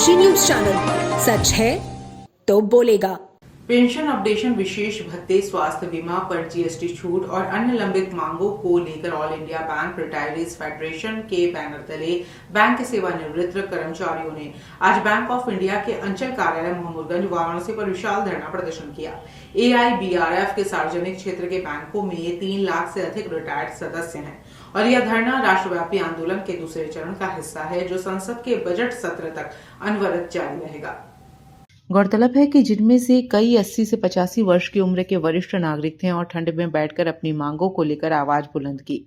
डनकाशी news channel, सच है तो बोलेगा। पेंशन अपडेशन, विशेष भत्ते, स्वास्थ्य बीमा पर जीएसटी छूट और अन्य लंबित मांगों को लेकर all India bank retirees federation के बैनर तले बैंक के सेवानिवृत्त कर्मचारियों ने आज बैंक ऑफ इंडिया के अंचल कार्यालय मोहम्मदगंज वाराणसी पर विशाल धरना प्रदर्शन किया। AIBRF के सार्वजनिक क्षेत्र के बैंकों में 3 लाख से अधिक रिटायर्ड सदस्य हैं और यह धरना राष्ट्रव्यापी आंदोलन के दूसरे चरण का हिस्सा है, जो संसद के बजट सत्र तक अनवरत जारी रहेगा। गौरतलब है कि जिनमें से कई 80 से 85 वर्ष की उम्र के वरिष्ठ नागरिक थे और ठंड में बैठकर अपनी मांगों को लेकर आवाज बुलंद की।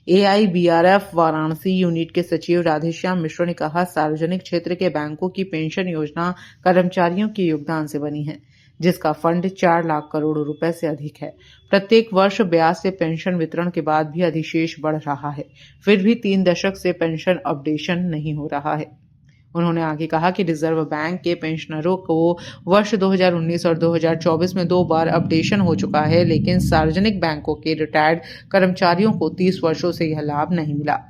AIBRF वाराणसी यूनिट के सचिव राधेश्याम मिश्र ने कहा, सार्वजनिक क्षेत्र के बैंकों की पेंशन योजना कर्मचारियों के योगदान से बनी है, जिसका फंड 4 लाख करोड़ रुपए से अधिक है। प्रत्येक वर्ष ब्याज से पेंशन वितरण के बाद भी अधिशेष बढ़ रहा है, फिर भी 3 दशक से पेंशन अपडेशन नहीं हो रहा है। उन्होंने आगे कहा कि रिजर्व बैंक के पेंशनरों को वर्ष 2019 और 2024 में 2 बार अपडेशन हो चुका है, लेकिन सार्वजनिक बैंकों के रिटायर्ड कर्मचारियों को 30 वर्षों से यह लाभ नहीं मिला।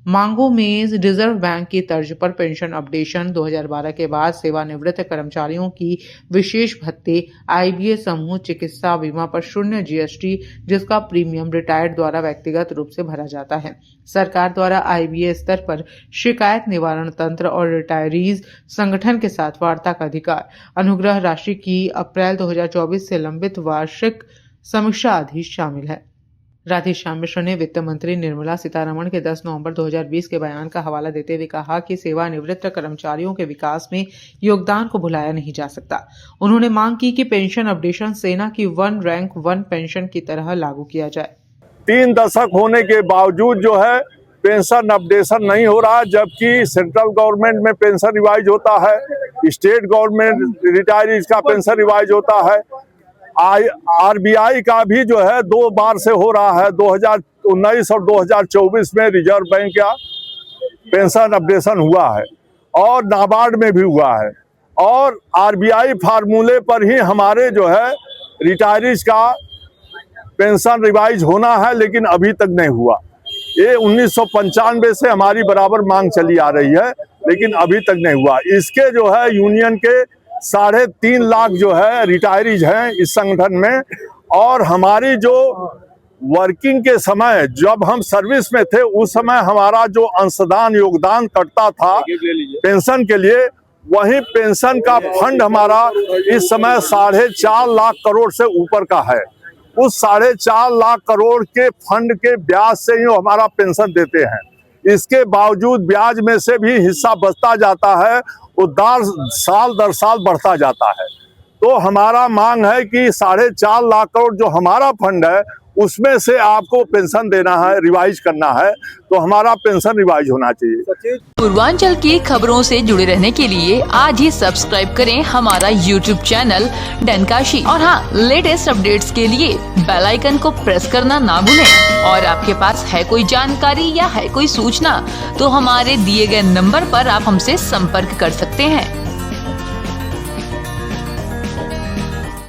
मांगों में रिजर्व बैंक की तर्ज पर पेंशन अपडेशन, 2012 के बाद सेवानिवृत्त कर्मचारियों की विशेष भत्ते, IBA समूह चिकित्सा बीमा पर 0 GST, जिसका प्रीमियम रिटायर्ड द्वारा व्यक्तिगत रूप से भरा जाता है। सरकार द्वारा IBA स्तर पर शिकायत निवारण तंत्र और रिटायरीज संगठन के साथ वार्ता का अधिकार, अनुग्रह राशि की अप्रैल 2024 से लंबित वार्षिक समीक्षा आदि शामिल है। राधेश्याम मिश्र ने वित्त मंत्री निर्मला सीतारमण के 10 नवंबर 2020 के बयान का हवाला देते हुए कहा कि सेवानिवृत्त कर्मचारियों के विकास में योगदान को भुलाया नहीं जा सकता। उन्होंने मांग की कि पेंशन अपडेशन सेना की 1 रैंक 1 पेंशन की तरह लागू किया जाए। 3 दशक होने के बावजूद जो है पेंशन अपडेशन नहीं हो रहा, जबकि सेंट्रल गवर्नमेंट में पेंशन रिवाइज होता है, स्टेट गवर्नमेंट रिटायरीज का पेंशन रिवाइज होता है, RBI का भी जो है 2 बार से हो रहा है। 2019 और 2024 में रिजर्व बैंक का पेंशन अपडेशन हुआ है और नाबार्ड में भी हुआ है, और RBI फार्मूले पर ही हमारे जो है रिटायरीज का पेंशन रिवाइज होना है, लेकिन अभी तक नहीं हुआ। ये 1995 से हमारी बराबर मांग चली आ रही है, लेकिन अभी तक नहीं हुआ। इसके जो है यूनियन के 3.5 लाख जो है रिटायरीज हैं इस संगठन में, और हमारी जो वर्किंग के समय जब हम सर्विस में थे उस समय हमारा जो अंशदान योगदान कटता था पेंशन के लिए, वही पेंशन का फंड हमारा इस समय 4.5 लाख करोड़ से ऊपर का है। उस 4.5 लाख करोड़ के फंड के ब्याज से ही हमारा पेंशन देते हैं। इसके बावजूद ब्याज में से भी हिस्सा बचता जाता है, वो साल दर साल बढ़ता जाता है। तो हमारा मांग है कि 4.5 लाख करोड़ जो हमारा फंड है उसमें से आपको पेंशन देना है, रिवाइज करना है, तो हमारा पेंशन रिवाइज होना चाहिए। पूर्वांचल की खबरों से जुड़े रहने के लिए आज ही सब्सक्राइब करें हमारा YouTube चैनल डनकाशी, और हाँ, लेटेस्ट अपडेट्स के लिए बेल आइकन को प्रेस करना ना भूलें। और आपके पास है कोई जानकारी या है कोई सूचना, तो हमारे दिए गए नंबर पर आप हमसे संपर्क कर सकते हैं।